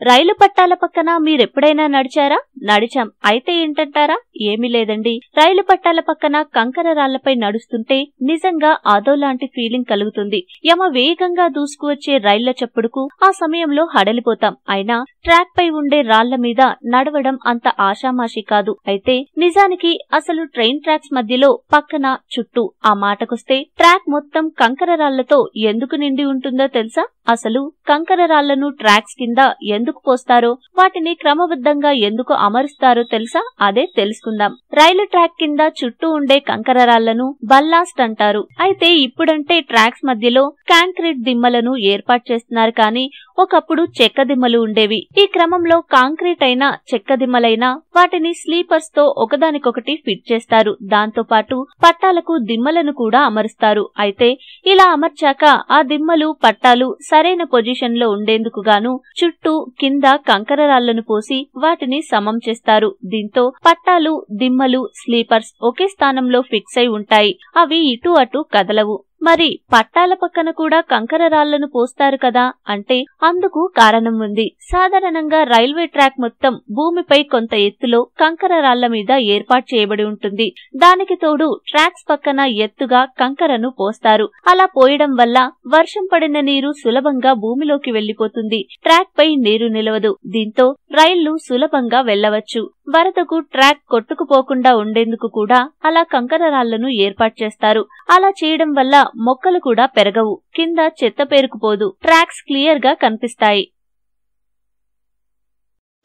రైలు పట్టాల పక్కన మీరెప్పుడైనా నడిచారా? నడిచాం. అయితే ఏంటంటారా? ఏమీ లేదండి. రైలు పట్టాల పక్కన కంకర రాళ్లపై నడుస్తుంటే నిజంగా అదోలాంటి ఫీలింగ్ కలుగుతుంది. యమ వేగంగా దూసుకువచ్చే రైళ్ల చప్పుడుకు ఆ సమయంలో హడలిపోతాం. అయినా ట్రాక్ పై ఉండే రాళ్ల మీద నడవడం అంత ఆషామాషి కాదు. అయితే నిజానికి అసలు ట్రైన్ ట్రాక్స్ మధ్యలో, పక్కన, చుట్టూ ఆ మాటకొస్తే ట్రాక్ మొత్తం కంకర రాళ్లతో ఎందుకు నిండి ఉంటుందో తెలుసా? అసలు కంకర రాళ్లను ట్రాక్స్ కింద ఎందుకు పోస్తారో, వాటిని క్రమబద్ధంగా ఎందుకు అమరుస్తారో తెలుసా? అదే తెలుసుకుందాం. రైలు ట్రాక్ కింద చుట్టూ ఉండే కంకర రాళ్లను బల్లాస్ట్ అంటారు. అయితే ఇప్పుడంటే ట్రాక్స్ మధ్యలో కాంక్రీట్ దిమ్మలను ఏర్పాటు చేస్తున్నారు. కానీ ఒకప్పుడు చెక్క దిమ్మలు ఉండేవి. ఈ క్రమంలో కాంక్రీట్ అయినా చెక్క దిమ్మలైనా వాటిని స్లీపర్స్ తో ఒకదానికొకటి ఫిట్ చేస్తారు. దాంతో పాటు పట్టాలకు దిమ్మలను కూడా అమరుస్తారు. అయితే ఇలా అమర్చాక ఆ దిమ్మలు, పట్టాలు సరైన పొజిషన్ లో ఉండేందుకు గాను చుట్టూ, కింద కంకర రాళ్లను పోసి వాటిని సమం చేస్తారు. దీంతో పట్టాలు, దిమ్మలు, స్లీపర్స్ ఒకే స్థానంలో ఫిక్స్ అయి ఉంటాయి. అవి ఇటు అటు కదలవు. మరి పట్టాల పక్కన కూడా కంకర రాళ్లను పోస్తారు కదా అంటే అందుకు కారణం ఉంది. సాధారణంగా రైల్వే ట్రాక్ మొత్తం భూమిపై కొంత ఎత్తులో కంకర రాళ్ల మీద ఏర్పాటు చేయబడి ఉంటుంది. దానికి తోడు ట్రాక్స్ పక్కన ఎత్తుగా కంకరను పోస్తారు. అలా పోయడం వల్ల వర్షం పడిన నీరు సులభంగా భూమిలోకి వెళ్లిపోతుంది. ట్రాక్ పై నీరు నిలవదు. దీంతో రైళ్లు సులభంగా వెళ్లవచ్చు. వరదకు ట్రాక్ కొట్టుకుపోకుండా ఉండేందుకు కూడా అలా కంకర రాళ్లను ఏర్పాటు చేస్తారు. అలా చేయడం వల్ల మొక్కలు కూడా పెరగవు, కింద చెత్త పేరుకుపోదు, ట్రాక్స్ క్లియర్ గా కనిపిస్తాయి.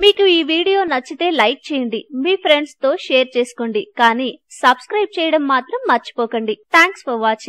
మీకు ఈ వీడియో నచ్చితే లైక్ చేయండి, మీ ఫ్రెండ్స్ తో షేర్ చేసుకోండి. కానీ సబ్స్క్రైబ్ చేయడం మాత్రం మర్చిపోకండి. Thanks for watching.